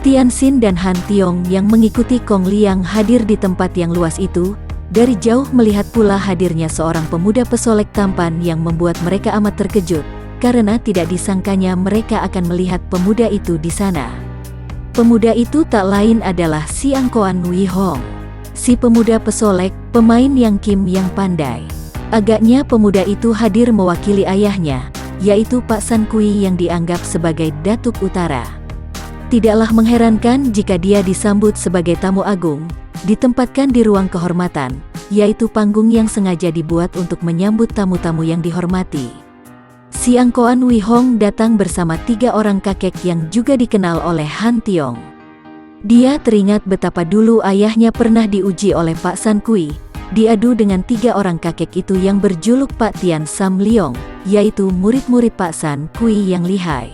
Tianxin dan Han Tiong yang mengikuti Kong Liang hadir di tempat yang luas itu, dari jauh melihat pula hadirnya seorang pemuda pesolek tampan yang membuat mereka amat terkejut, karena tidak disangkanya mereka akan melihat pemuda itu di sana. Pemuda itu tak lain adalah si Angkoan Wei Hong. Si pemuda pesolek, pemain yang Kim yang pandai. Agaknya pemuda itu hadir mewakili ayahnya, yaitu Pak San Kui yang dianggap sebagai Datuk Utara. Tidaklah mengherankan jika dia disambut sebagai tamu agung, ditempatkan di ruang kehormatan, yaitu panggung yang sengaja dibuat untuk menyambut tamu-tamu yang dihormati. Si Angkoan Wei Hong datang bersama 3 orang kakek yang juga dikenal oleh Han Tiong. Dia teringat betapa dulu ayahnya pernah diuji oleh Pak San Kui, diadu dengan 3 orang kakek itu yang berjuluk Pak Tian Sam Leong, yaitu murid-murid Pak San Kui yang lihai.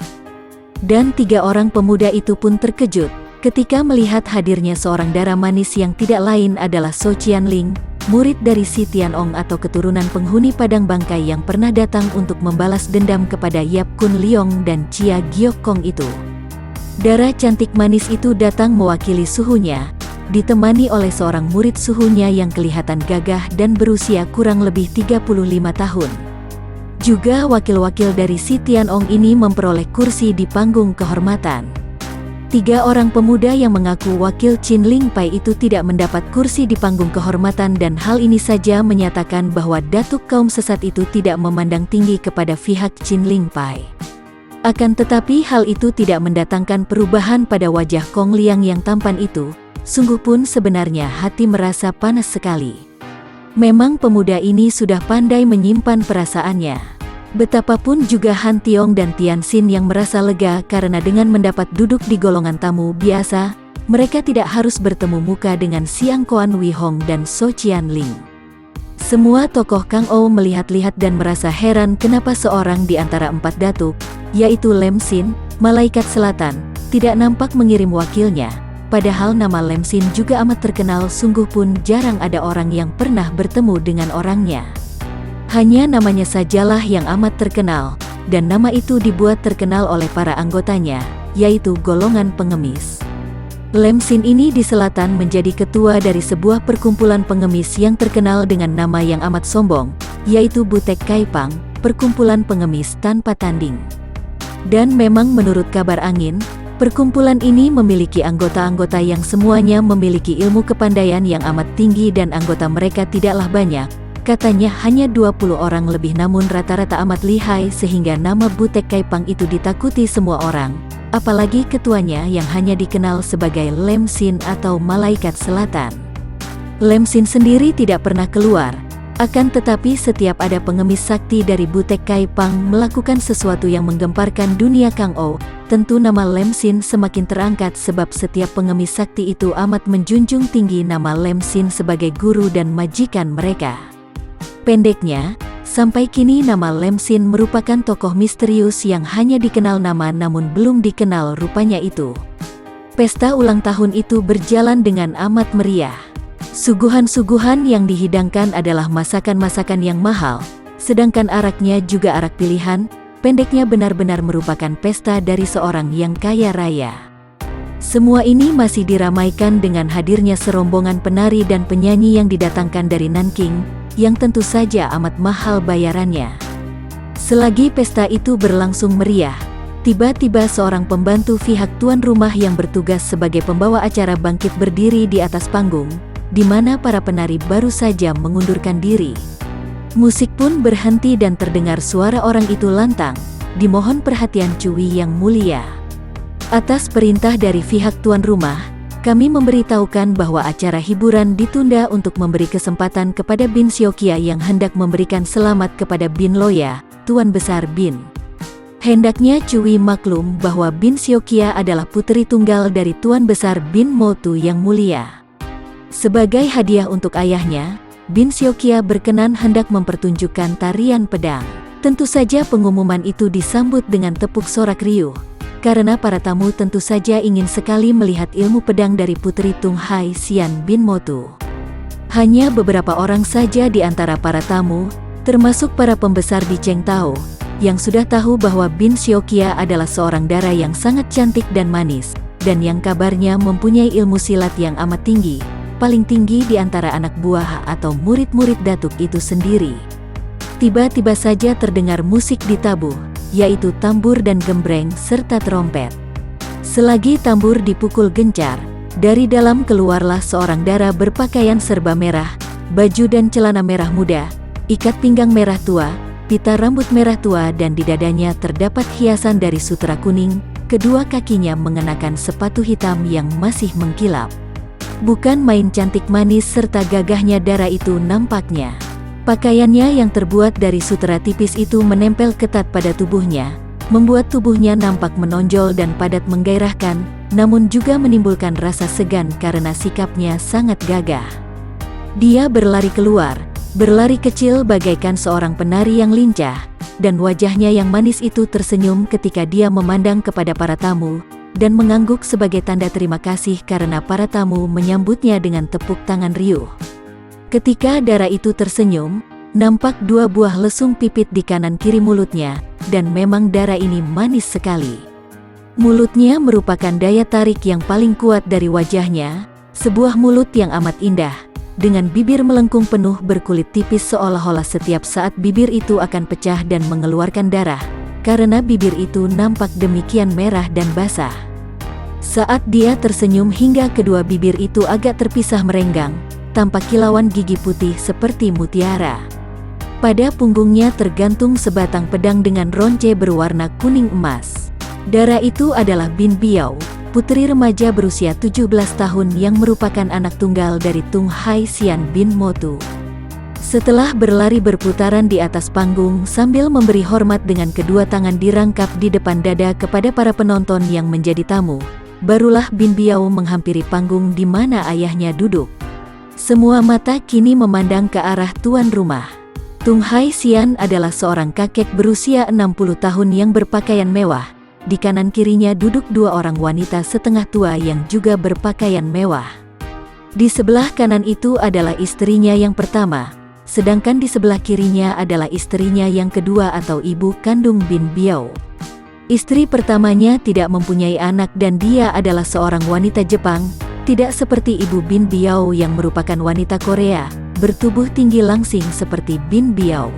Dan 3 orang pemuda itu pun terkejut ketika melihat hadirnya seorang darah manis yang tidak lain adalah So Qianling, murid dari Si Tianong atau keturunan penghuni padang bangkai yang pernah datang untuk membalas dendam kepada Yap Kun Leong dan Chia Giok Kong itu. Darah cantik manis itu datang mewakili suhunya, ditemani oleh seorang murid suhunya yang kelihatan gagah dan berusia kurang lebih 35 tahun. Juga wakil-wakil dari Si Tianong ini memperoleh kursi di panggung kehormatan. 3 orang pemuda yang mengaku wakil Qin Ling Pai itu tidak mendapat kursi di panggung kehormatan dan hal ini saja menyatakan bahwa datuk kaum sesat itu tidak memandang tinggi kepada pihak Qin Ling Pai. Akan tetapi hal itu tidak mendatangkan perubahan pada wajah Kong Liang yang tampan itu, sungguh pun sebenarnya hati merasa panas sekali. Memang pemuda ini sudah pandai menyimpan perasaannya. Betapapun juga Han Tiong dan Tianxin yang merasa lega karena dengan mendapat duduk di golongan tamu biasa, mereka tidak harus bertemu muka dengan Si Angkoan Wei Hong dan So Qianling. Semua tokoh Kang Ou melihat-lihat dan merasa heran kenapa seorang di antara 4 datuk, yaitu Lem Xin, Malaikat Selatan, tidak nampak mengirim wakilnya. Padahal nama Lem Xin juga amat terkenal, sungguh pun jarang ada orang yang pernah bertemu dengan orangnya. Hanya namanya sajalah yang amat terkenal, dan nama itu dibuat terkenal oleh para anggotanya, yaitu golongan pengemis. Lem Xin ini di selatan menjadi ketua dari sebuah perkumpulan pengemis yang terkenal dengan nama yang amat sombong, yaitu Butek Kaipang, perkumpulan pengemis tanpa tanding. Dan memang menurut kabar angin, perkumpulan ini memiliki anggota-anggota yang semuanya memiliki ilmu kepandaian yang amat tinggi dan anggota mereka tidaklah banyak, katanya hanya 20 orang lebih namun rata-rata amat lihai sehingga nama Butek Kaipang itu ditakuti semua orang, apalagi ketuanya yang hanya dikenal sebagai Lem Xin atau Malaikat Selatan. Lem Xin sendiri tidak pernah keluar, akan tetapi setiap ada pengemis sakti dari Butek Kaipang melakukan sesuatu yang menggemparkan dunia Kang Ou, tentu nama Lem Xin semakin terangkat sebab setiap pengemis sakti itu amat menjunjung tinggi nama Lem Xin sebagai guru dan majikan mereka. Pendeknya, sampai kini nama Lem Xin merupakan tokoh misterius yang hanya dikenal nama namun belum dikenal rupanya itu. Pesta ulang tahun itu berjalan dengan amat meriah. Suguhan-suguhan yang dihidangkan adalah masakan-masakan yang mahal, sedangkan araknya juga arak pilihan. Pendeknya benar-benar merupakan pesta dari seorang yang kaya raya. Semua ini masih diramaikan dengan hadirnya serombongan penari dan penyanyi yang didatangkan dari Nanking, yang tentu saja amat mahal bayarannya. Selagi pesta itu berlangsung meriah, tiba-tiba seorang pembantu pihak tuan rumah yang bertugas sebagai pembawa acara bangkit berdiri di atas panggung, di mana para penari baru saja mengundurkan diri. Musik pun berhenti dan terdengar suara orang itu lantang, "Dimohon perhatian Cui yang mulia. Atas perintah dari pihak tuan rumah, kami memberitahukan bahwa acara hiburan ditunda untuk memberi kesempatan kepada Bin Siokia yang hendak memberikan selamat kepada Bin Loya, Tuan Besar Bin. Hendaknya Cui maklum bahwa Bin Siokia adalah putri tunggal dari Tuan Besar Bin Motu yang mulia. Sebagai hadiah untuk ayahnya, Bin Siokia berkenan hendak mempertunjukkan tarian pedang." Tentu saja pengumuman itu disambut dengan tepuk sorak riuh, karena para tamu tentu saja ingin sekali melihat ilmu pedang dari putri Tung Hai Sian Bin Motu. Hanya beberapa orang saja di antara para tamu, termasuk para pembesar di Cheng Tao, yang sudah tahu bahwa Bin Siokia adalah seorang dara yang sangat cantik dan manis, dan yang kabarnya mempunyai ilmu silat yang amat tinggi, paling tinggi di antara anak buah atau murid-murid Datuk itu sendiri. Tiba-tiba saja terdengar musik ditabuh, yaitu tambur dan gembreng serta trompet. Selagi tambur dipukul gencar, dari dalam keluarlah seorang dara berpakaian serba merah, baju dan celana merah muda, ikat pinggang merah tua, pita rambut merah tua dan di dadanya terdapat hiasan dari sutera kuning, kedua kakinya mengenakan sepatu hitam yang masih mengkilap. Bukan main cantik manis serta gagahnya dara itu nampaknya. Pakaiannya yang terbuat dari sutera tipis itu menempel ketat pada tubuhnya, membuat tubuhnya nampak menonjol dan padat menggairahkan, namun juga menimbulkan rasa segan karena sikapnya sangat gagah. Dia berlari keluar, berlari kecil bagaikan seorang penari yang lincah, dan wajahnya yang manis itu tersenyum ketika dia memandang kepada para tamu, dan mengangguk sebagai tanda terima kasih karena para tamu menyambutnya dengan tepuk tangan riuh. Ketika dara itu tersenyum, nampak dua buah lesung pipit di kanan kiri mulutnya, dan memang dara ini manis sekali. Mulutnya merupakan daya tarik yang paling kuat dari wajahnya, sebuah mulut yang amat indah, dengan bibir melengkung penuh berkulit tipis seolah-olah setiap saat bibir itu akan pecah dan mengeluarkan darah, karena bibir itu nampak demikian merah dan basah. Saat dia tersenyum hingga kedua bibir itu agak terpisah merenggang, tampak kilauan gigi putih seperti mutiara. Pada punggungnya tergantung sebatang pedang dengan ronce berwarna kuning emas. Dara itu adalah Bin Biao, putri remaja berusia 17 tahun yang merupakan anak tunggal dari Tung Hai Sian bin Motu. Setelah berlari berputaran di atas panggung sambil memberi hormat dengan kedua tangan dirangkap di depan dada kepada para penonton yang menjadi tamu, barulah Bin Biao menghampiri panggung di mana ayahnya duduk. Semua mata kini memandang ke arah tuan rumah. Tung Hai Sian adalah seorang kakek berusia 60 tahun yang berpakaian mewah. Di kanan kirinya duduk dua orang wanita setengah tua yang juga berpakaian mewah. Di sebelah kanan itu adalah istrinya yang pertama, sedangkan di sebelah kirinya adalah istrinya yang kedua atau ibu kandung Bin Biao. Istri pertamanya tidak mempunyai anak dan dia adalah seorang wanita Jepang, tidak seperti ibu Bin Biao yang merupakan wanita Korea, bertubuh tinggi langsing seperti Bin Biao.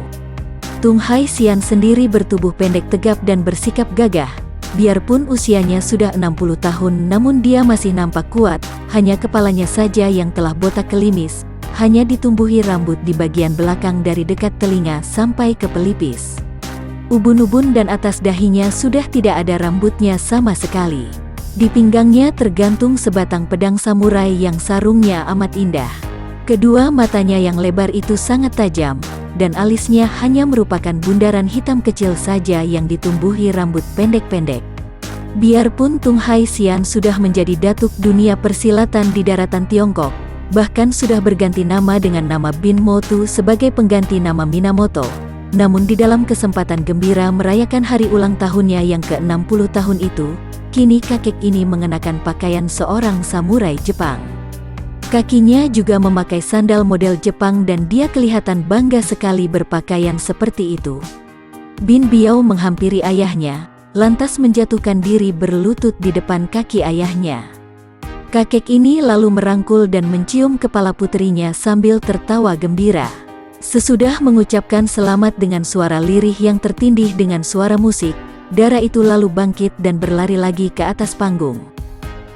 Tung Hai Sian sendiri bertubuh pendek tegap dan bersikap gagah. Biarpun usianya sudah 60 tahun namun dia masih nampak kuat, hanya kepalanya saja yang telah botak kelimis, hanya ditumbuhi rambut di bagian belakang dari dekat telinga sampai ke pelipis. Ubun-ubun dan atas dahinya sudah tidak ada rambutnya sama sekali. Di pinggangnya tergantung sebatang pedang samurai yang sarungnya amat indah. Kedua matanya yang lebar itu sangat tajam, dan alisnya hanya merupakan bundaran hitam kecil saja yang ditumbuhi rambut pendek-pendek. Biarpun Tung Hai Sian sudah menjadi datuk dunia persilatan di daratan Tiongkok, bahkan sudah berganti nama dengan nama Bin Motu sebagai pengganti nama Minamoto, namun di dalam kesempatan gembira merayakan hari ulang tahunnya yang ke-60 tahun itu, kini kakek ini mengenakan pakaian seorang samurai Jepang. Kakinya juga memakai sandal model Jepang dan dia kelihatan bangga sekali berpakaian seperti itu. Bin Biao menghampiri ayahnya, lantas menjatuhkan diri berlutut di depan kaki ayahnya. Kakek ini lalu merangkul dan mencium kepala putrinya sambil tertawa gembira. Sesudah mengucapkan selamat dengan suara lirih yang tertindih dengan suara musik, dara itu lalu bangkit dan berlari lagi ke atas panggung.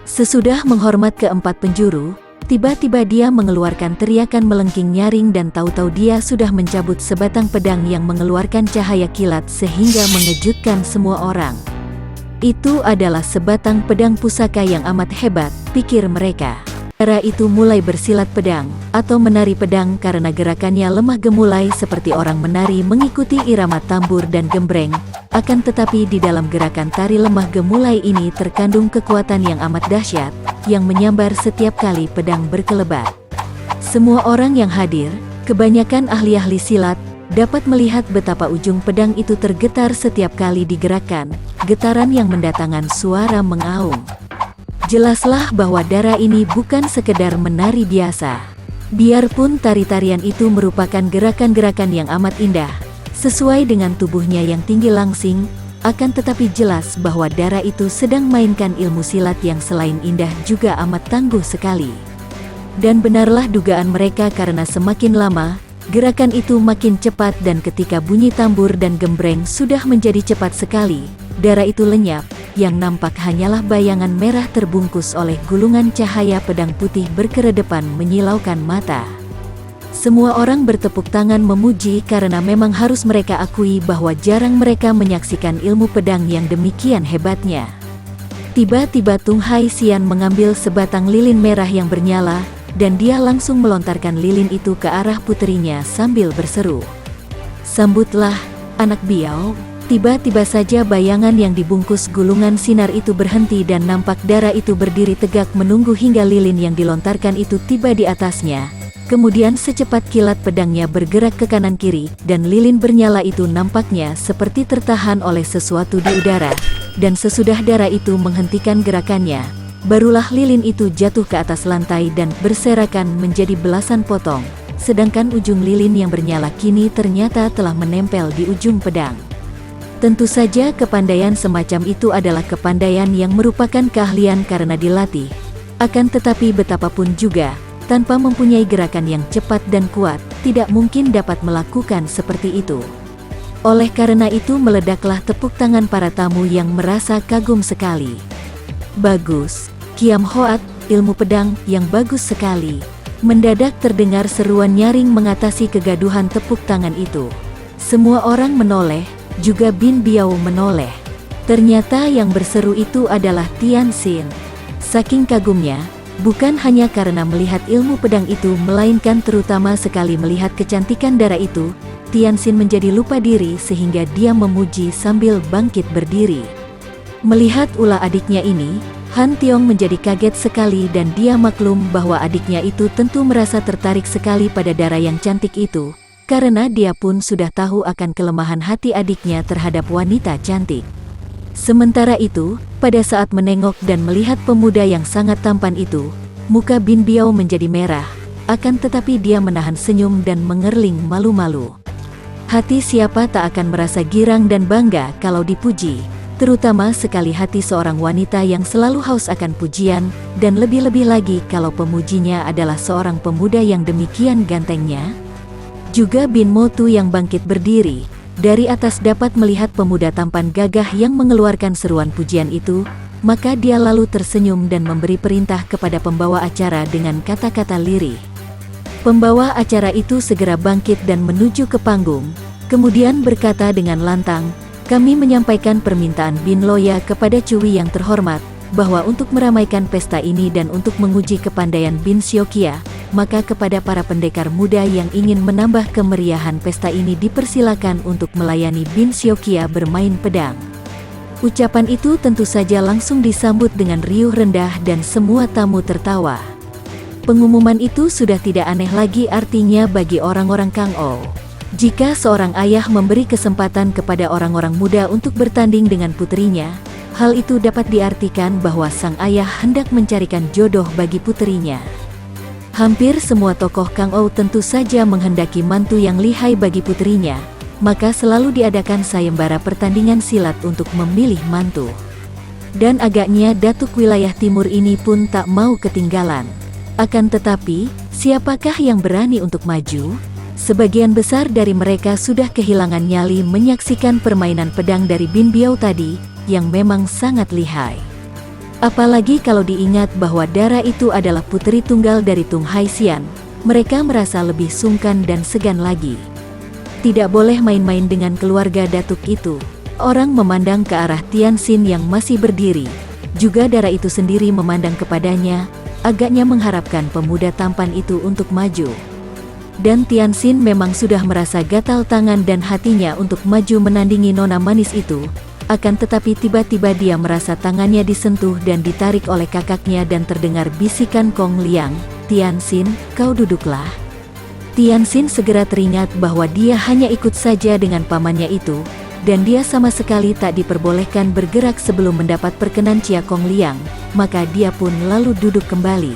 Sesudah menghormat keempat penjuru, tiba-tiba dia mengeluarkan teriakan melengking nyaring dan tahu-tahu dia sudah mencabut sebatang pedang yang mengeluarkan cahaya kilat sehingga mengejutkan semua orang. Itu adalah sebatang pedang pusaka yang amat hebat, pikir mereka. Dara itu mulai bersilat pedang, atau menari pedang karena gerakannya lemah gemulai seperti orang menari mengikuti irama tambur dan gembreng. Akan tetapi di dalam gerakan tari lemah gemulai ini terkandung kekuatan yang amat dahsyat, yang menyambar setiap kali pedang berkelebat. Semua orang yang hadir, kebanyakan ahli-ahli silat, dapat melihat betapa ujung pedang itu tergetar setiap kali digerakkan, getaran yang mendatangkan suara mengaum. Jelaslah bahwa dara ini bukan sekedar menari biasa. Biarpun tari-tarian itu merupakan gerakan-gerakan yang amat indah, sesuai dengan tubuhnya yang tinggi langsing, akan tetapi jelas bahwa Dara itu sedang mainkan ilmu silat yang selain indah juga amat tangguh sekali. Dan benarlah dugaan mereka karena semakin lama, gerakan itu makin cepat dan ketika bunyi tambur dan gembreng sudah menjadi cepat sekali, Dara itu lenyap, yang nampak hanyalah bayangan merah terbungkus oleh gulungan cahaya pedang putih berkeredepan menyilaukan mata. Semua orang bertepuk tangan memuji karena memang harus mereka akui bahwa jarang mereka menyaksikan ilmu pedang yang demikian hebatnya. Tiba-tiba Tung Hai Xian mengambil sebatang lilin merah yang bernyala, dan dia langsung melontarkan lilin itu ke arah puterinya sambil berseru, "Sambutlah, anak Biao." Tiba-tiba saja bayangan yang dibungkus gulungan sinar itu berhenti dan nampak Dara itu berdiri tegak menunggu hingga lilin yang dilontarkan itu tiba di atasnya. Kemudian secepat kilat pedangnya bergerak ke kanan kiri, dan lilin bernyala itu nampaknya seperti tertahan oleh sesuatu di udara. Dan sesudah Dara itu menghentikan gerakannya, barulah lilin itu jatuh ke atas lantai dan berserakan menjadi belasan potong. Sedangkan ujung lilin yang bernyala kini ternyata telah menempel di ujung pedang. Tentu saja kepandaian semacam itu adalah kepandaian yang merupakan keahlian karena dilatih. Akan tetapi betapapun juga, tanpa mempunyai gerakan yang cepat dan kuat, tidak mungkin dapat melakukan seperti itu. Oleh karena itu meledaklah tepuk tangan para tamu yang merasa kagum sekali. "Bagus, Kiam Hoat, ilmu pedang yang bagus sekali." Mendadak terdengar seruan nyaring mengatasi kegaduhan tepuk tangan itu. Semua orang menoleh, juga Bin Biao menoleh. Ternyata yang berseru itu adalah Tian Xin. Saking kagumnya, bukan hanya karena melihat ilmu pedang itu melainkan terutama sekali melihat kecantikan Dara itu, Tian Xin menjadi lupa diri sehingga dia memuji sambil bangkit berdiri. Melihat ulah adiknya ini, Han Tiong menjadi kaget sekali dan dia maklum bahwa adiknya itu tentu merasa tertarik sekali pada Dara yang cantik itu, karena dia pun sudah tahu akan kelemahan hati adiknya terhadap wanita cantik. Sementara itu, pada saat menengok dan melihat pemuda yang sangat tampan itu, muka Bin Biao menjadi merah, akan tetapi dia menahan senyum dan mengerling malu-malu. Hati siapa tak akan merasa girang dan bangga kalau dipuji, terutama sekali hati seorang wanita yang selalu haus akan pujian, dan lebih-lebih lagi kalau pemujinya adalah seorang pemuda yang demikian gantengnya. Juga Bin Motu yang bangkit berdiri, dari atas dapat melihat pemuda tampan gagah yang mengeluarkan seruan pujian itu, maka dia lalu tersenyum dan memberi perintah kepada pembawa acara dengan kata-kata lirih. Pembawa acara itu segera bangkit dan menuju ke panggung, kemudian berkata dengan lantang, "Kami menyampaikan permintaan Bin Loya kepada Cui yang terhormat, bahwa untuk meramaikan pesta ini dan untuk menguji kepandaian Bin Siokia, maka kepada para pendekar muda yang ingin menambah kemeriahan pesta ini dipersilakan untuk melayani Bin Siokia bermain pedang." Ucapan itu tentu saja langsung disambut dengan riuh rendah dan semua tamu tertawa. Pengumuman itu sudah tidak aneh lagi artinya bagi orang-orang Kang Ou. Jika seorang ayah memberi kesempatan kepada orang-orang muda untuk bertanding dengan puterinya, hal itu dapat diartikan bahwa sang ayah hendak mencarikan jodoh bagi puterinya. Hampir semua tokoh Kang Ou tentu saja menghendaki mantu yang lihai bagi puterinya, maka selalu diadakan sayembara pertandingan silat untuk memilih mantu. Dan agaknya Datuk wilayah timur ini pun tak mau ketinggalan. Akan tetapi, siapakah yang berani untuk maju? Sebagian besar dari mereka sudah kehilangan nyali menyaksikan permainan pedang dari Bin Biao tadi, yang memang sangat lihai. Apalagi kalau diingat bahwa Dara itu adalah putri tunggal dari Tung Hai Xian, mereka merasa lebih sungkan dan segan lagi. Tidak boleh main-main dengan keluarga datuk itu. Orang memandang ke arah Tian Xin yang masih berdiri. Juga Dara itu sendiri memandang kepadanya, agaknya mengharapkan pemuda tampan itu untuk maju. Dan Tian Xin memang sudah merasa gatal tangan dan hatinya untuk maju menandingi nona manis itu. Akan tetapi tiba-tiba dia merasa tangannya disentuh dan ditarik oleh kakaknya dan terdengar bisikan Kong Liang, "Tian Xin, kau duduklah." Tian Xin segera teringat bahwa dia hanya ikut saja dengan pamannya itu, dan dia sama sekali tak diperbolehkan bergerak sebelum mendapat perkenan Chia Kong Liang, maka dia pun lalu duduk kembali.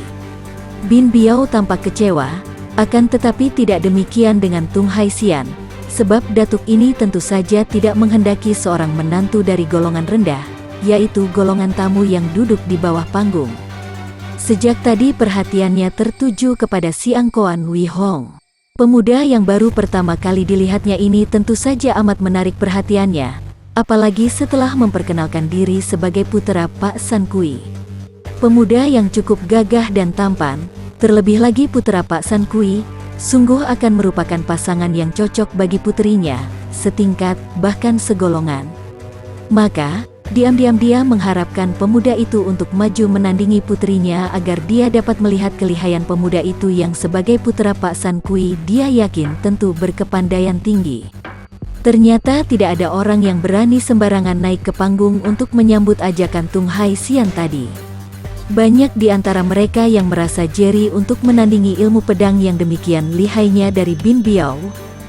Bin Biao tampak kecewa, akan tetapi tidak demikian dengan Tung Hai Xian. sebab datuk ini tentu saja tidak menghendaki seorang menantu dari golongan rendah, yaitu golongan tamu yang duduk di bawah panggung. Sejak tadi perhatiannya tertuju kepada si angkoan Wei Hong. Pemuda yang baru pertama kali dilihatnya ini tentu saja amat menarik perhatiannya, apalagi setelah memperkenalkan diri sebagai putera Pak San Kui. Pemuda yang cukup gagah dan tampan, terlebih lagi putera Pak San Kui, sungguh akan merupakan pasangan yang cocok bagi puterinya, setingkat, bahkan segolongan. Maka, diam-diam dia mengharapkan pemuda itu untuk maju menandingi putrinya agar dia dapat melihat kelihayan pemuda itu yang sebagai putera Pak San Kui dia yakin tentu berkepandaian tinggi. Ternyata tidak ada orang yang berani sembarangan naik ke panggung untuk menyambut ajakan Tung Hai Sian tadi. Banyak di antara mereka yang merasa jeri untuk menandingi ilmu pedang yang demikian lihainya dari Bin Biao.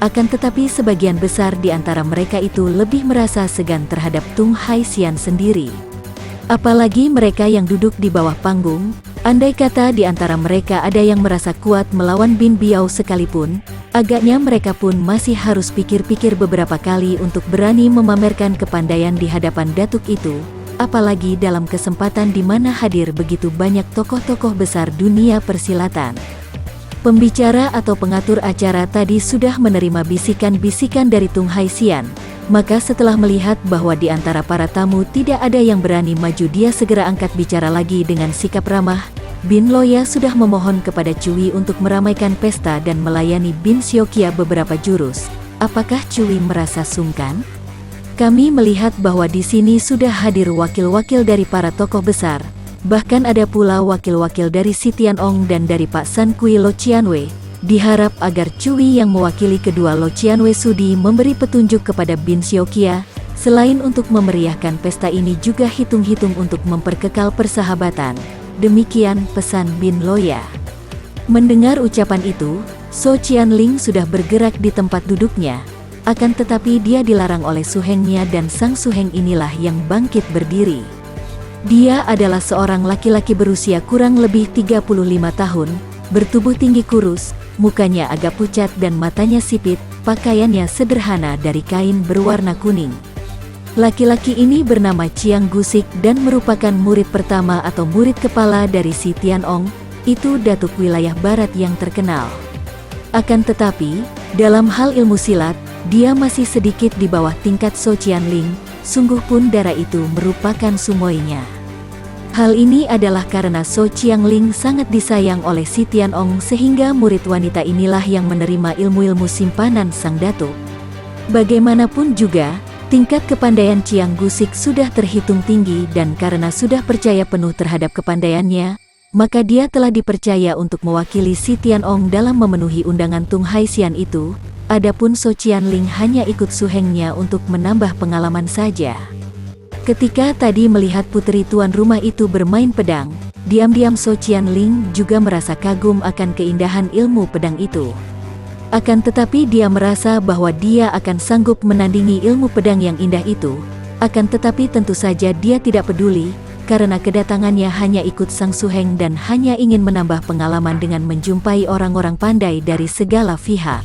Akan tetapi sebagian besar di antara mereka itu lebih merasa segan terhadap Tung Hai Sian sendiri. Apalagi mereka yang duduk di bawah panggung, andai kata di antara mereka ada yang merasa kuat melawan Bin Biao sekalipun, agaknya mereka pun masih harus pikir-pikir beberapa kali untuk berani memamerkan kepandaian di hadapan datuk itu, apalagi dalam kesempatan di mana hadir begitu banyak tokoh-tokoh besar dunia persilatan. Pembicara atau pengatur acara tadi sudah menerima bisikan-bisikan dari Tung Hai Sian, maka setelah melihat bahwa di antara para tamu tidak ada yang berani maju, dia segera angkat bicara lagi dengan sikap ramah. Bin Loya sudah memohon kepada Cui untuk meramaikan pesta dan melayani Bin Siokia beberapa jurus. Apakah Cui merasa sungkan? Kami melihat bahwa di sini sudah hadir wakil-wakil dari para tokoh besar. Bahkan ada pula wakil-wakil dari Si Tianong dan dari Pak San Kui Lo Qianwei. Diharap agar Cui yang mewakili kedua Lo Qianwei Sudi memberi petunjuk kepada Bin Siokia. Selain untuk memeriahkan pesta ini juga hitung-hitung untuk memperkekal persahabatan. Demikian pesan Bin Loya. Mendengar ucapan itu, So Qianling sudah bergerak di tempat duduknya. Akan tetapi dia dilarang oleh suhengnya dan sang suheng inilah yang bangkit berdiri. Dia adalah seorang laki-laki berusia kurang lebih 35 tahun, bertubuh tinggi kurus, mukanya agak pucat dan matanya sipit, pakaiannya sederhana dari kain berwarna kuning. Laki-laki ini bernama Chiang Gusik dan merupakan murid pertama atau murid kepala dari Si Tianong, itu datuk wilayah barat yang terkenal. Akan tetapi, dalam hal ilmu silat, dia masih sedikit di bawah tingkat So Qianling. Sungguh pun darah itu merupakan sumoinya. Hal ini adalah karena So Qianling sangat disayang oleh Si Tianong sehingga murid wanita inilah yang menerima ilmu-ilmu simpanan sang datuk. Bagaimanapun juga, tingkat kepandaian Chiang Gusik sudah terhitung tinggi dan karena sudah percaya penuh terhadap kepandaiannya, maka dia telah dipercaya untuk mewakili Si Tianong dalam memenuhi undangan Tung Hai Sian itu. Adapun So Qianling hanya ikut suhengnya untuk menambah pengalaman saja. Ketika tadi melihat puteri tuan rumah itu bermain pedang, diam-diam So Qianling juga merasa kagum akan keindahan ilmu pedang itu. Akan tetapi dia merasa bahwa dia akan sanggup menandingi ilmu pedang yang indah itu. Akan tetapi tentu saja dia tidak peduli, karena kedatangannya hanya ikut sang suheng dan hanya ingin menambah pengalaman dengan menjumpai orang-orang pandai dari segala pihak.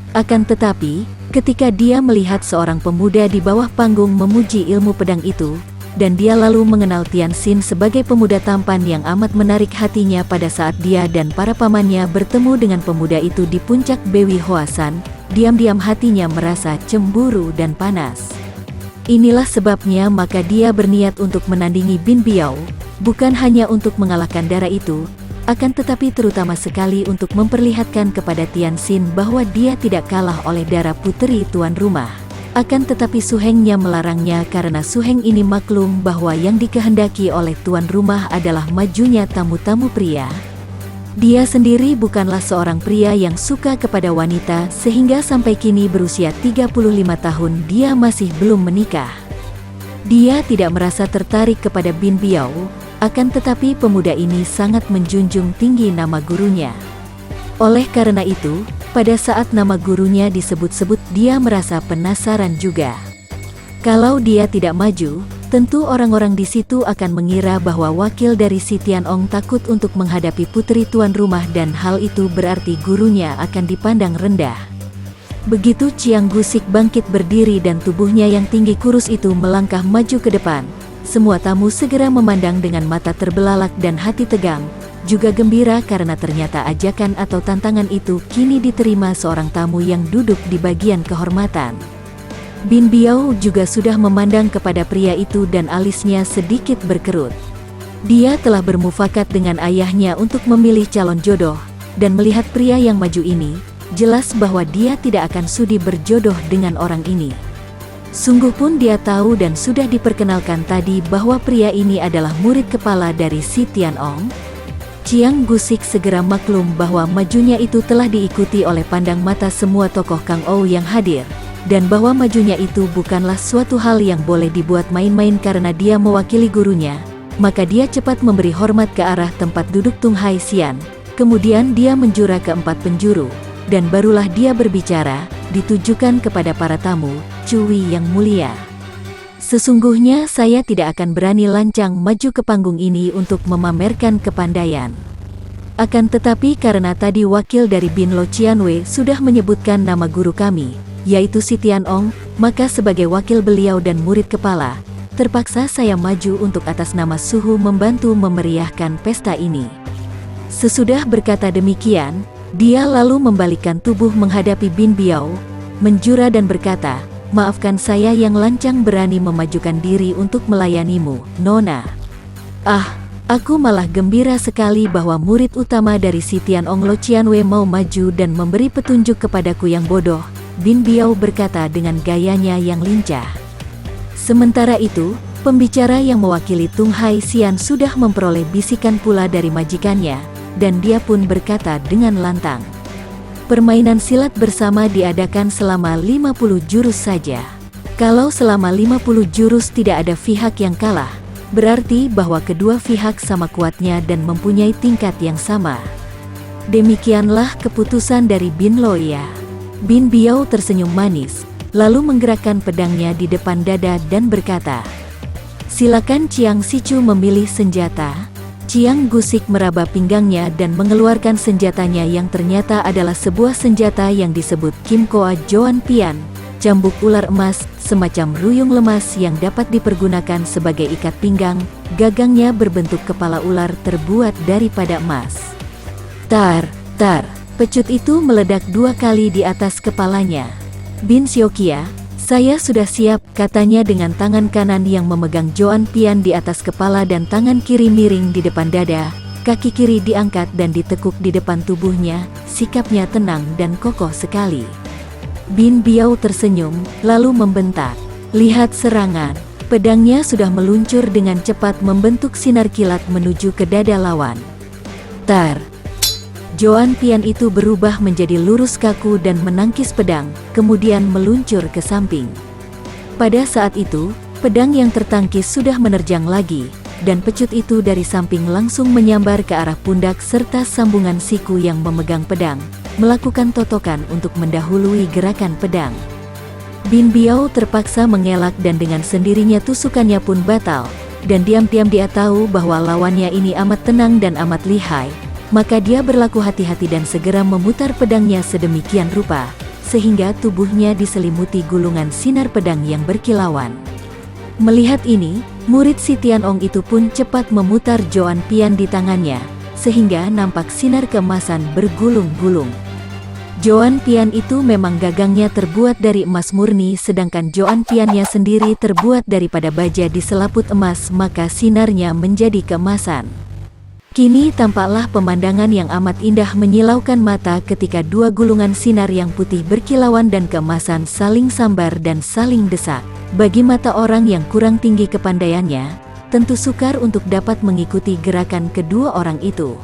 Akan tetapi, ketika dia melihat seorang pemuda di bawah panggung memuji ilmu pedang itu, dan dia lalu mengenal Tian Xin sebagai pemuda tampan yang amat menarik hatinya pada saat dia dan para pamannya bertemu dengan pemuda itu di puncak Bewi Hoasan, diam-diam hatinya merasa cemburu dan panas. Inilah sebabnya maka dia berniat untuk menandingi Bin Biao, bukan hanya untuk mengalahkan darah itu, akan tetapi terutama sekali untuk memperlihatkan kepada Tian Xin bahwa dia tidak kalah oleh darah puteri tuan rumah. Akan tetapi suhengnya melarangnya karena suheng ini maklum bahwa yang dikehendaki oleh tuan rumah adalah majunya tamu-tamu pria. Dia sendiri bukanlah seorang pria yang suka kepada wanita sehingga sampai kini berusia 35 tahun dia masih belum menikah. Dia tidak merasa tertarik kepada Bin Biao. Akan tetapi pemuda ini sangat menjunjung tinggi nama gurunya. Oleh karena itu, pada saat nama gurunya disebut-sebut dia merasa penasaran juga. Kalau dia tidak maju, tentu orang-orang di situ akan mengira bahwa wakil dari Si Tianong takut untuk menghadapi putri tuan rumah dan hal itu berarti gurunya akan dipandang rendah. Begitu Chiang Gusik bangkit berdiri dan tubuhnya yang tinggi kurus itu melangkah maju ke depan, semua tamu segera memandang dengan mata terbelalak dan hati tegang, juga gembira karena ternyata ajakan atau tantangan itu kini diterima seorang tamu yang duduk di bagian kehormatan. Bin Biao juga sudah memandang kepada pria itu dan alisnya sedikit berkerut. Dia telah bermufakat dengan ayahnya untuk memilih calon jodoh, dan melihat pria yang maju ini, jelas bahwa dia tidak akan sudi berjodoh dengan orang ini. Sungguh pun dia tahu dan sudah diperkenalkan tadi bahwa pria ini adalah murid kepala dari si Tianong. Chiang Gusik segera maklum bahwa majunya itu telah diikuti oleh pandang mata semua tokoh Kang Ou yang hadir, dan bahwa majunya itu bukanlah suatu hal yang boleh dibuat main-main karena dia mewakili gurunya. Maka dia cepat memberi hormat ke arah tempat duduk Tung Hai Sian, kemudian dia menjura ke 4 penjuru, dan barulah dia berbicara, ditujukan kepada para tamu, Cui yang mulia. Sesungguhnya saya tidak akan berani lancang maju ke panggung ini untuk memamerkan kepandaian. Akan tetapi karena tadi wakil dari Bin Lo Qianwei sudah menyebutkan nama guru kami, yaitu si Tianong, maka sebagai wakil beliau dan murid kepala, terpaksa saya maju untuk atas nama suhu membantu memeriahkan pesta ini. Sesudah berkata demikian, dia lalu membalikkan tubuh menghadapi Bin Biao, menjura dan berkata, "Maafkan saya yang lancang berani memajukan diri untuk melayanimu, Nona." Aku malah gembira sekali bahwa murid utama dari si Tianong Lo Qianwei mau maju dan memberi petunjuk kepadaku yang bodoh, Bin Biao berkata dengan gayanya yang lincah. Sementara itu, pembicara yang mewakili Tung Hai Sian sudah memperoleh bisikan pula dari majikannya, dan dia pun berkata dengan lantang, "Permainan silat bersama diadakan selama 50 jurus saja. Kalau selama 50 jurus tidak ada pihak yang kalah, berarti bahwa kedua pihak sama kuatnya dan mempunyai tingkat yang sama." Demikianlah keputusan dari Bin Lo ya. Bin Biao tersenyum manis, lalu menggerakkan pedangnya di depan dada dan berkata, "Silakan Chiang Sichu memilih senjata." Chiang Gusik meraba pinggangnya dan mengeluarkan senjatanya yang ternyata adalah sebuah senjata yang disebut Kim Koa Joan Pian, cambuk ular emas, semacam ruyung lemas yang dapat dipergunakan sebagai ikat pinggang. Gagangnya berbentuk kepala ular terbuat daripada emas. Tar, pecut itu meledak 2 kali di atas kepalanya. "Bin Siokia, saya sudah siap," katanya dengan tangan kanan yang memegang Joan Pian di atas kepala dan tangan kiri miring di depan dada, kaki kiri diangkat dan ditekuk di depan tubuhnya, sikapnya tenang dan kokoh sekali. Bin Biao tersenyum, lalu membentak, "Lihat serangan!" Pedangnya sudah meluncur dengan cepat membentuk sinar kilat menuju ke dada lawan. Tar! Joan Pian itu berubah menjadi lurus kaku dan menangkis pedang, kemudian meluncur ke samping. Pada saat itu, pedang yang tertangkis sudah menerjang lagi, dan pecut itu dari samping langsung menyambar ke arah pundak serta sambungan siku yang memegang pedang, melakukan totokan untuk mendahului gerakan pedang. Bin Biao terpaksa mengelak dan dengan sendirinya tusukannya pun batal, dan diam-diam dia tahu bahwa lawannya ini amat tenang dan amat lihai. Maka dia berlaku hati-hati dan segera memutar pedangnya sedemikian rupa, sehingga tubuhnya diselimuti gulungan sinar pedang yang berkilauan. Melihat ini, murid si Tianong itu pun cepat memutar Joan Pian di tangannya, sehingga nampak sinar keemasan bergulung-gulung. Joan Pian itu memang gagangnya terbuat dari emas murni, sedangkan Joan Piannya sendiri terbuat daripada baja diselaput emas, maka sinarnya menjadi keemasan. Kini tampaklah pemandangan yang amat indah menyilaukan mata ketika 2 gulungan sinar yang putih berkilauan dan keemasan saling sambar dan saling desak. Bagi mata orang yang kurang tinggi kepandaiannya, tentu sukar untuk dapat mengikuti gerakan kedua orang itu.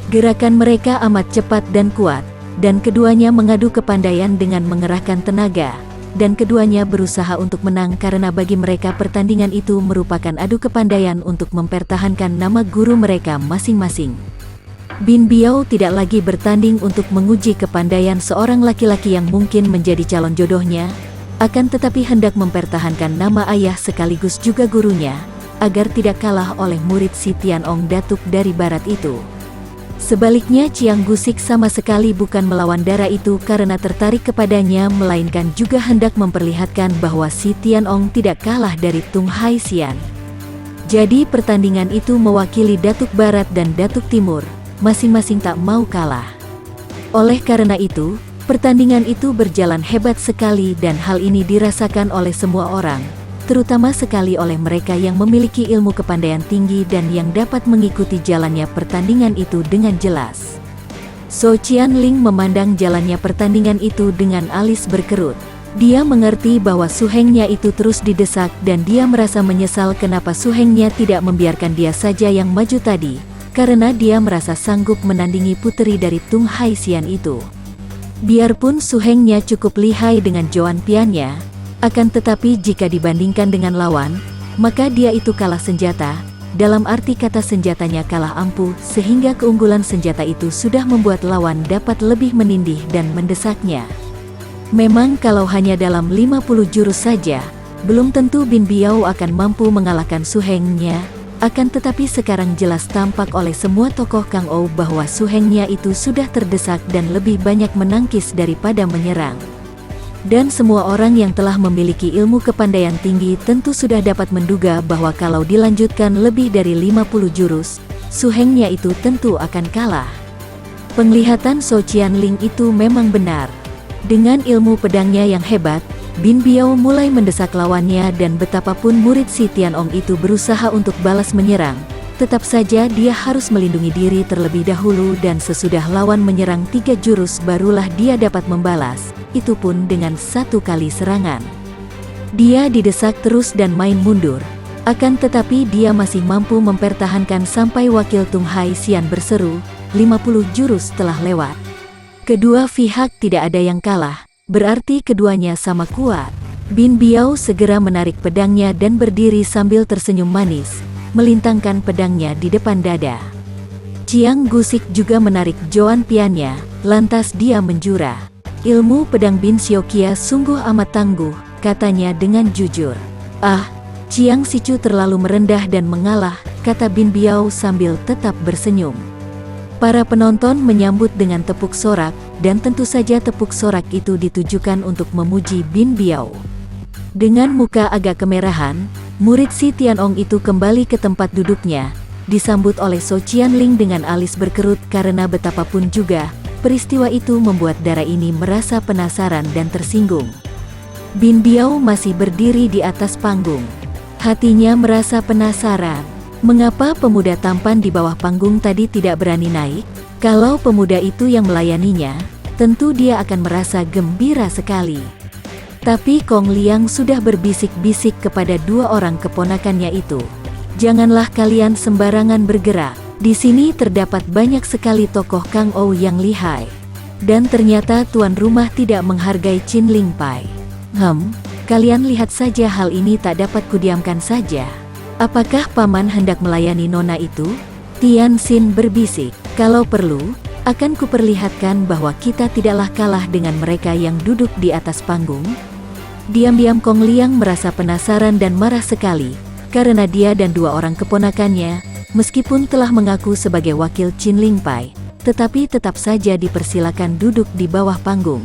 Gerakan mereka amat cepat dan kuat, dan keduanya mengadu kepandaian dengan mengerahkan tenaga, dan keduanya berusaha untuk menang karena bagi mereka pertandingan itu merupakan adu kepandaian untuk mempertahankan nama guru mereka masing-masing. Bin Biao tidak lagi bertanding untuk menguji kepandaian seorang laki-laki yang mungkin menjadi calon jodohnya, akan tetapi hendak mempertahankan nama ayah sekaligus juga gurunya, agar tidak kalah oleh murid si Tianong Datuk dari barat itu. Sebaliknya Chiang Gusik sama sekali bukan melawan darah itu karena tertarik kepadanya, melainkan juga hendak memperlihatkan bahwa si Tianong tidak kalah dari Tung Hai Xian. Jadi pertandingan itu mewakili Datuk Barat dan Datuk Timur, masing-masing tak mau kalah. Oleh karena itu, pertandingan itu berjalan hebat sekali dan hal ini dirasakan oleh semua orang, terutama sekali oleh mereka yang memiliki ilmu kepandaian tinggi dan yang dapat mengikuti jalannya pertandingan itu dengan jelas. So Qianling memandang jalannya pertandingan itu dengan alis berkerut. Dia mengerti bahwa suhengnya itu terus didesak dan dia merasa menyesal kenapa suhengnya tidak membiarkan dia saja yang maju tadi, karena dia merasa sanggup menandingi puteri dari Tung Hai Xian itu. Biarpun suhengnya cukup lihai dengan Joan Piannya, akan tetapi jika dibandingkan dengan lawan, maka dia itu kalah senjata, dalam arti kata senjatanya kalah ampuh, sehingga keunggulan senjata itu sudah membuat lawan dapat lebih menindih dan mendesaknya. Memang kalau hanya dalam 50 jurus saja, belum tentu Bin Biao akan mampu mengalahkan suhengnya, akan tetapi sekarang jelas tampak oleh semua tokoh Kang Ou bahwa suhengnya itu sudah terdesak dan lebih banyak menangkis daripada menyerang. Dan semua orang yang telah memiliki ilmu kepandaian tinggi tentu sudah dapat menduga bahwa kalau dilanjutkan lebih dari 50 jurus, suhengnya itu tentu akan kalah. Penglihatan So Qianling itu memang benar. Dengan ilmu pedangnya yang hebat, Bin Biao mulai mendesak lawannya dan betapapun murid si Tianong itu berusaha untuk balas menyerang, tetap saja dia harus melindungi diri terlebih dahulu dan sesudah lawan menyerang 3 jurus barulah dia dapat membalas, itu pun dengan 1 kali serangan. Dia didesak terus dan main mundur, akan tetapi dia masih mampu mempertahankan sampai wakil Tung Hai Xian berseru, 50 jurus telah lewat. Kedua pihak tidak ada yang kalah, berarti keduanya sama kuat. Bin Biao segera menarik pedangnya dan berdiri sambil tersenyum manis, melintangkan pedangnya di depan dada. Chiang Gusik juga menarik Joan Piannya, lantas dia menjura. Ilmu pedang Bin Siokia sungguh amat tangguh, katanya dengan jujur. Ah, Chiang Sichu terlalu merendah dan mengalah, kata Bin Biao sambil tetap bersenyum. Para penonton menyambut dengan tepuk sorak, dan tentu saja tepuk sorak itu ditujukan untuk memuji Bin Biao. Dengan muka agak kemerahan, murid si Tianong itu kembali ke tempat duduknya, disambut oleh So Qianling dengan alis berkerut karena betapapun juga, peristiwa itu membuat darah ini merasa penasaran dan tersinggung. Bin Biao masih berdiri di atas panggung. Hatinya merasa penasaran. Mengapa pemuda tampan di bawah panggung tadi tidak berani naik? Kalau pemuda itu yang melayaninya, tentu dia akan merasa gembira sekali. Tapi Kong Liang sudah berbisik-bisik kepada 2 orang keponakannya itu. Janganlah kalian sembarangan bergerak. Di sini terdapat banyak sekali tokoh Kang Ou yang lihai. Dan ternyata tuan rumah tidak menghargai Chin Ling Pai. Kalian lihat saja hal ini tak dapat kudiamkan saja. Apakah paman hendak melayani nona itu? Tian Xin berbisik. Kalau perlu, akan kuperlihatkan bahwa kita tidaklah kalah dengan mereka yang duduk di atas panggung. Diam-diam Kong Liang merasa penasaran dan marah sekali, karena dia dan 2 orang keponakannya, meskipun telah mengaku sebagai wakil Chin Ling Pai, tetapi tetap saja dipersilakan duduk di bawah panggung.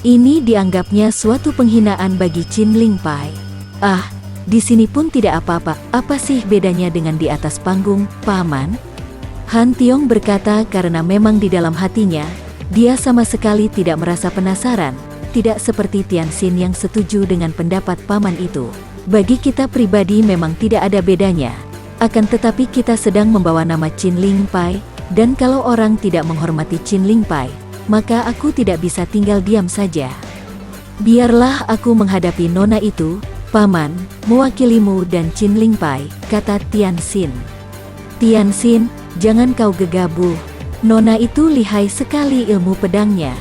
Ini dianggapnya suatu penghinaan bagi Chin Ling Pai. Ah, di sini pun tidak apa-apa, apa sih bedanya dengan di atas panggung, paman? Han Tiong berkata karena memang di dalam hatinya, dia sama sekali tidak merasa penasaran, tidak seperti Tian Xin yang setuju dengan pendapat paman itu. Bagi kita pribadi memang tidak ada bedanya, akan tetapi kita sedang membawa nama Chin Ling Pai, dan kalau orang tidak menghormati Chin Ling Pai, maka aku tidak bisa tinggal diam saja. Biarlah aku menghadapi nona itu, paman, mewakilimu dan Chin Ling Pai, kata Tian Xin. Tian Xin, jangan kau gegabah. Nona itu lihai sekali ilmu pedangnya.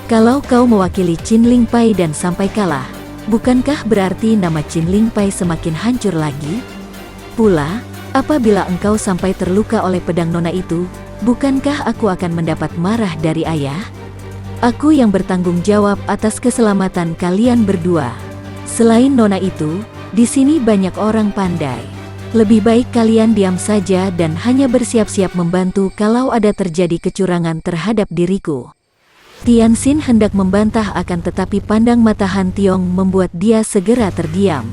Kalau kau mewakili Chin Ling Pai dan sampai kalah, bukankah berarti nama Chin Ling Pai semakin hancur lagi? Pula, apabila engkau sampai terluka oleh pedang nona itu, bukankah aku akan mendapat marah dari ayah? Aku yang bertanggung jawab atas keselamatan kalian berdua. Selain nona itu, di sini banyak orang pandai. Lebih baik kalian diam saja dan hanya bersiap-siap membantu kalau ada terjadi kecurangan terhadap diriku. Tianxin hendak membantah akan tetapi pandang mata Han Tiong membuat dia segera terdiam.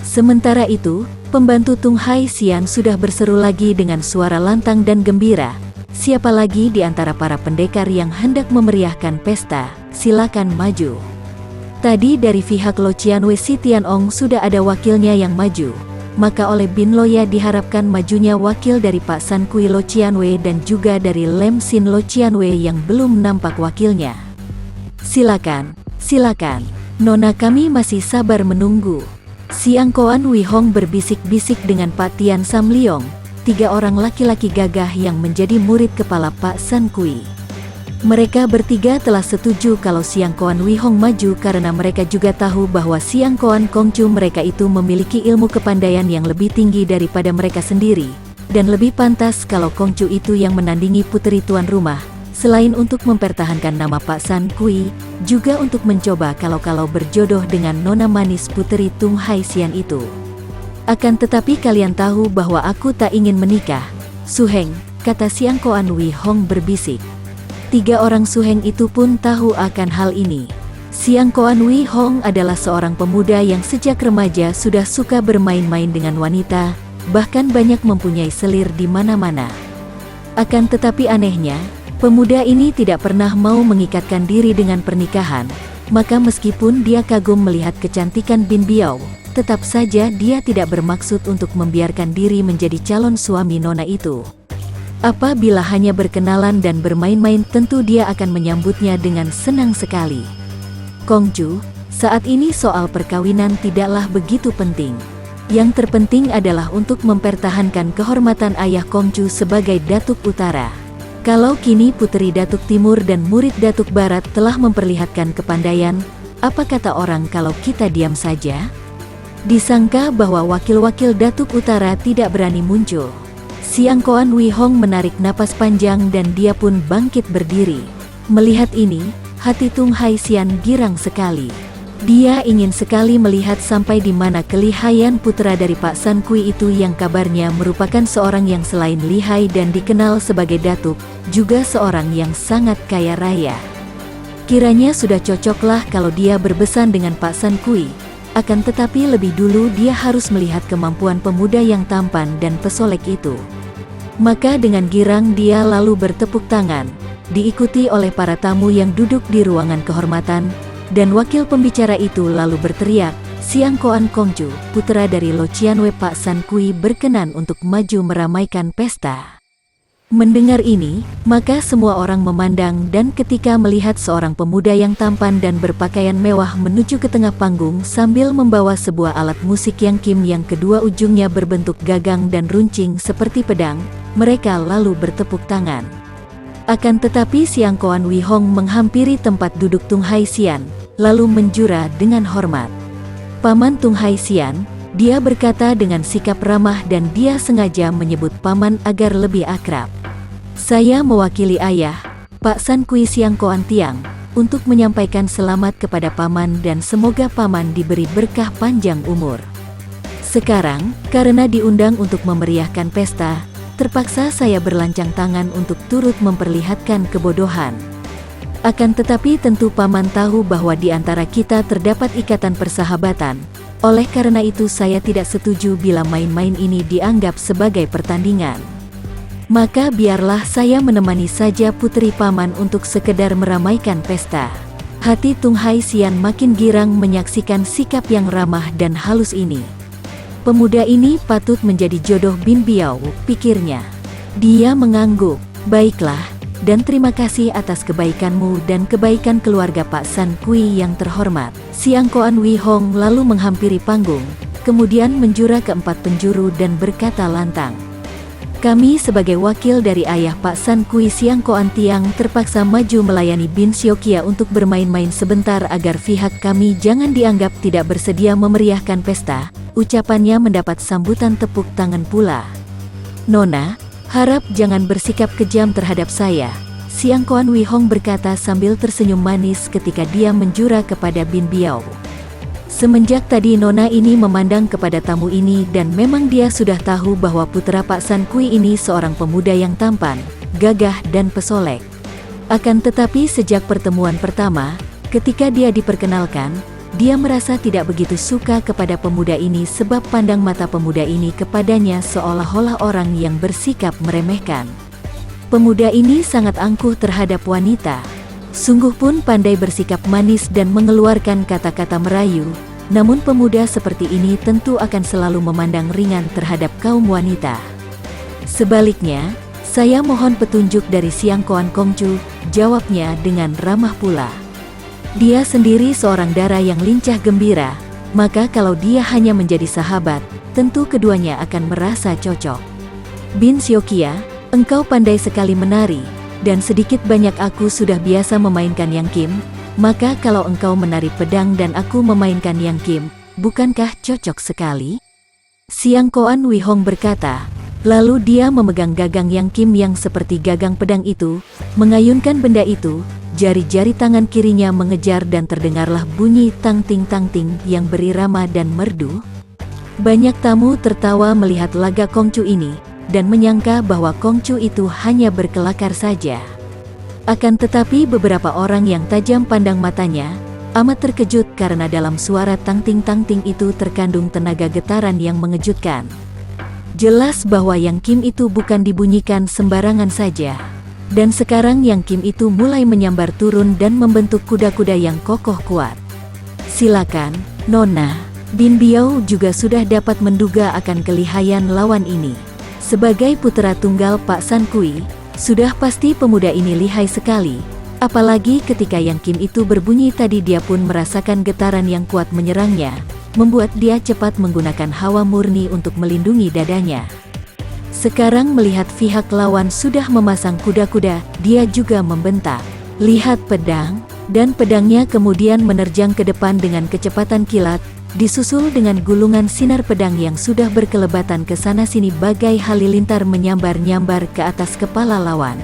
Sementara itu, pembantu Tung Hai Xian sudah berseru lagi dengan suara lantang dan gembira. Siapa lagi di antara para pendekar yang hendak memeriahkan pesta? Silakan maju. Tadi dari pihak Lo Qianwei Si Tianong sudah ada wakilnya yang maju. Maka oleh Bin Loya diharapkan majunya wakil dari Pak San Kui Lo Qianwei dan juga dari Lem Xin Lo Qianwei yang belum nampak wakilnya. Silakan, silakan. Nona kami masih sabar menunggu. Siang Koan Wei Hong berbisik-bisik dengan Pak Tian Sam Liong, 3 orang laki-laki gagah yang menjadi murid kepala Pak San Kui. Mereka bertiga telah setuju kalau Siang Koan Wei Hong maju karena mereka juga tahu bahwa Siang Koan Kongcu mereka itu memiliki ilmu kepandaian yang lebih tinggi daripada mereka sendiri, dan lebih pantas kalau Kongcu itu yang menandingi puteri tuan rumah, selain untuk mempertahankan nama Pak San Kui, juga untuk mencoba kalau berjodoh dengan nona manis puteri Tung Hai Xian itu. Akan tetapi kalian tahu bahwa aku tak ingin menikah, Su Heng, kata Siang Koan Wei Hong berbisik. 3 orang Su Heng itu pun tahu akan hal ini. Siang Koan Wei Hong adalah seorang pemuda yang sejak remaja sudah suka bermain-main dengan wanita, bahkan banyak mempunyai selir di mana-mana. Akan tetapi anehnya, pemuda ini tidak pernah mau mengikatkan diri dengan pernikahan, maka meskipun dia kagum melihat kecantikan Bin Biao, tetap saja dia tidak bermaksud untuk membiarkan diri menjadi calon suami nona itu. Apabila hanya berkenalan dan bermain-main tentu dia akan menyambutnya dengan senang sekali. Kongcu, saat ini soal perkawinan tidaklah begitu penting. Yang terpenting adalah untuk mempertahankan kehormatan ayah Kongcu sebagai Datuk Utara. Kalau kini puteri Datuk Timur dan murid Datuk Barat telah memperlihatkan kepandaian, apa kata orang kalau kita diam saja? Disangka bahwa wakil-wakil Datuk Utara tidak berani muncul. Siang Koan Wei Hong menarik napas panjang dan dia pun bangkit berdiri. Melihat ini, hati Tung Hai Xian girang sekali. Dia ingin sekali melihat sampai di mana kelihayan putra dari Pak San Kui itu yang kabarnya merupakan seorang yang selain lihai dan dikenal sebagai datuk, juga seorang yang sangat kaya raya. Kiranya sudah cocoklah kalau dia berbesan dengan Pak San Kui. Akan tetapi lebih dulu dia harus melihat kemampuan pemuda yang tampan dan pesolek itu. Maka dengan girang dia lalu bertepuk tangan, diikuti oleh para tamu yang duduk di ruangan kehormatan, dan wakil pembicara itu lalu berteriak, Siang Koan Kongcu, putra dari Lo Qianwei Pak San Kui berkenan untuk maju meramaikan pesta. Mendengar ini, maka semua orang memandang dan ketika melihat seorang pemuda yang tampan dan berpakaian mewah menuju ke tengah panggung sambil membawa sebuah alat musik yang kedua ujungnya berbentuk gagang dan runcing seperti pedang, mereka lalu bertepuk tangan. Akan tetapi Siang Koan Wei Hong menghampiri tempat duduk Tung Hai Xian, lalu menjura dengan hormat. Paman Tung Hai Xian, dia berkata dengan sikap ramah dan dia sengaja menyebut paman agar lebih akrab. Saya mewakili ayah, Pak San Kui Siang Koan Tiang, untuk menyampaikan selamat kepada paman dan semoga paman diberi berkah panjang umur. Sekarang, karena diundang untuk memeriahkan pesta, terpaksa saya berlancang tangan untuk turut memperlihatkan kebodohan. Akan tetapi tentu paman tahu bahwa di antara kita terdapat ikatan persahabatan, oleh karena itu saya tidak setuju bila main-main ini dianggap sebagai pertandingan. Maka biarlah saya menemani saja putri paman untuk sekedar meramaikan pesta. Hati Tung Hai Xian makin girang menyaksikan sikap yang ramah dan halus ini. Pemuda ini patut menjadi jodoh Bin Biao, pikirnya. Dia mengangguk, baiklah, dan terima kasih atas kebaikanmu dan kebaikan keluarga Pak San Kui yang terhormat. Siang Koan Wei Hong lalu menghampiri panggung, kemudian menjura ke 4 penjuru dan berkata lantang. Kami sebagai wakil dari ayah Pak San Kui Siang Koan Tiang terpaksa maju melayani Bin Siokia untuk bermain-main sebentar agar pihak kami jangan dianggap tidak bersedia memeriahkan pesta. Ucapannya mendapat sambutan tepuk tangan pula. Nona, harap jangan bersikap kejam terhadap saya, Siang Koan Wei Hong berkata sambil tersenyum manis ketika dia menjura kepada Bin Biao. Semenjak tadi nona ini memandang kepada tamu ini dan memang dia sudah tahu bahwa putra Pak San Kui ini seorang pemuda yang tampan, gagah dan pesolek. Akan tetapi sejak pertemuan pertama, ketika dia diperkenalkan, dia merasa tidak begitu suka kepada pemuda ini sebab pandang mata pemuda ini kepadanya seolah-olah orang yang bersikap meremehkan. Pemuda ini sangat angkuh terhadap wanita. Sungguh pun pandai bersikap manis dan mengeluarkan kata-kata merayu, namun pemuda seperti ini tentu akan selalu memandang ringan terhadap kaum wanita. Sebaliknya, saya mohon petunjuk dari Siang Koan Kongcu, jawabnya dengan ramah pula. Dia sendiri seorang dara yang lincah gembira, maka kalau dia hanya menjadi sahabat, tentu keduanya akan merasa cocok. Bin Siokia, engkau pandai sekali menari, dan sedikit banyak aku sudah biasa memainkan Yang Kim, maka kalau engkau menari pedang dan aku memainkan Yang Kim, bukankah cocok sekali? Siang Koan Wee Hong berkata, lalu dia memegang gagang Yang Kim yang seperti gagang pedang itu, mengayunkan benda itu, jari-jari tangan kirinya mengejar dan terdengarlah bunyi tang-ting yang berirama dan merdu. Banyak tamu tertawa melihat laga Kongcu ini, dan menyangka bahwa Kongcu itu hanya berkelakar saja. Akan tetapi beberapa orang yang tajam pandang matanya, amat terkejut karena dalam suara tang-ting itu terkandung tenaga getaran yang mengejutkan. Jelas bahwa Yang Kim itu bukan dibunyikan sembarangan saja. Dan sekarang Yang Kim itu mulai menyambar turun dan membentuk kuda-kuda yang kokoh kuat. Silakan, Nona. Bin Biao juga sudah dapat menduga akan kelihayan lawan ini. Sebagai putra tunggal Pak San Kui, sudah pasti pemuda ini lihai sekali. Apalagi ketika Yang Kim itu berbunyi tadi dia pun merasakan getaran yang kuat menyerangnya, membuat dia cepat menggunakan hawa murni untuk melindungi dadanya. Sekarang melihat pihak lawan sudah memasang kuda-kuda, dia juga membentak, "Lihat pedang!" Dan pedangnya kemudian menerjang ke depan dengan kecepatan kilat, disusul dengan gulungan sinar pedang yang sudah berkelebatan ke sana-sini bagai halilintar menyambar-nyambar ke atas kepala lawan.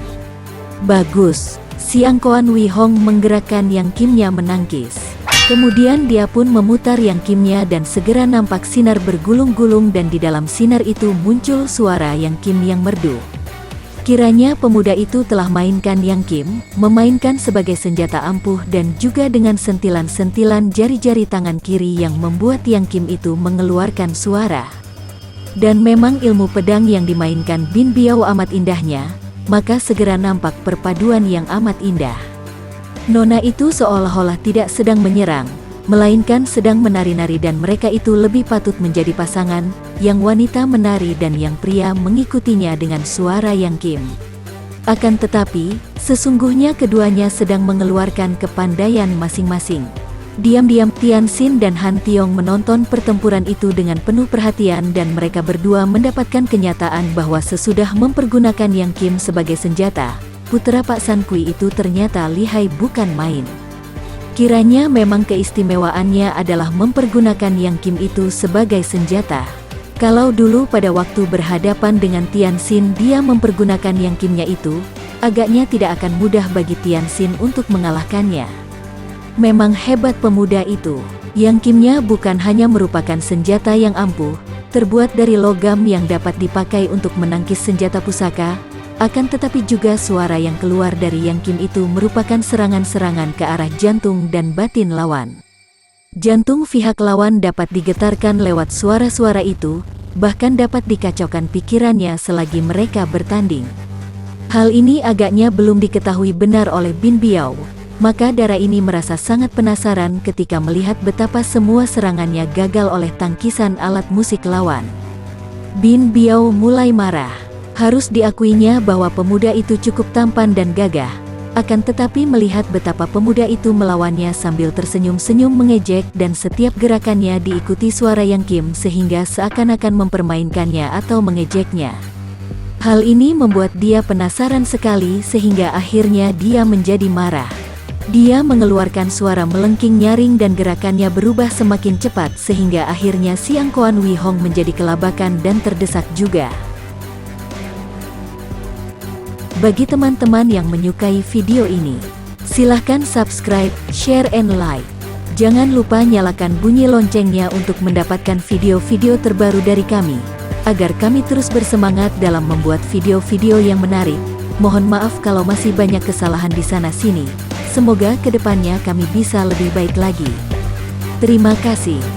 Bagus, Siang Koan Wee Hong menggerakkan Yang Kimnya menangkis. Kemudian dia pun memutar Yang Kimnya dan segera nampak sinar bergulung-gulung dan di dalam sinar itu muncul suara Yang Kim yang merdu. Kiranya pemuda itu telah mainkan Yang Kim, memainkan sebagai senjata ampuh dan juga dengan sentilan-sentilan jari-jari tangan kiri yang membuat Yang Kim itu mengeluarkan suara. Dan memang ilmu pedang yang dimainkan Bin Biao amat indahnya, maka segera nampak perpaduan yang amat indah. Nona itu seolah-olah tidak sedang menyerang, melainkan sedang menari-nari dan mereka itu lebih patut menjadi pasangan, yang wanita menari dan yang pria mengikutinya dengan suara Yang Kim. Akan tetapi, sesungguhnya keduanya sedang mengeluarkan kepandaian masing-masing. Diam-diam Tian Xin dan Han Tiong menonton pertempuran itu dengan penuh perhatian dan mereka berdua mendapatkan kenyataan bahwa sesudah mempergunakan Yang Kim sebagai senjata, putra Pak San Kui itu ternyata lihai bukan main. Kiranya memang keistimewaannya adalah mempergunakan Yang Kim itu sebagai senjata. Kalau dulu pada waktu berhadapan dengan Tian Xin dia mempergunakan Yang Kimnya itu, agaknya tidak akan mudah bagi Tian Xin untuk mengalahkannya. Memang hebat pemuda itu. Yang Kimnya bukan hanya merupakan senjata yang ampuh, terbuat dari logam yang dapat dipakai untuk menangkis senjata pusaka, akan tetapi juga suara yang keluar dari Yang Kim itu merupakan serangan-serangan ke arah jantung dan batin lawan. Jantung pihak lawan dapat digetarkan lewat suara-suara itu, bahkan dapat dikacaukan pikirannya selagi mereka bertanding. Hal ini agaknya belum diketahui benar oleh Bin Biao, maka dara ini merasa sangat penasaran ketika melihat betapa semua serangannya gagal oleh tangkisan alat musik lawan. Bin Biao mulai marah. Harus diakuinya bahwa pemuda itu cukup tampan dan gagah, akan tetapi melihat betapa pemuda itu melawannya sambil tersenyum-senyum mengejek dan setiap gerakannya diikuti suara Yang Kim sehingga seakan-akan mempermainkannya atau mengejeknya. Hal ini membuat dia penasaran sekali sehingga akhirnya dia menjadi marah. Dia mengeluarkan suara melengking nyaring dan gerakannya berubah semakin cepat sehingga akhirnya Siang Koan Wee Hong menjadi kelabakan dan terdesak juga. Bagi teman-teman yang menyukai video ini, silahkan subscribe, share, and like. Jangan lupa nyalakan bunyi loncengnya untuk mendapatkan video-video terbaru dari kami, agar kami terus bersemangat dalam membuat video-video yang menarik. Mohon maaf kalau masih banyak kesalahan di sana-sini. Semoga kedepannya kami bisa lebih baik lagi. Terima kasih.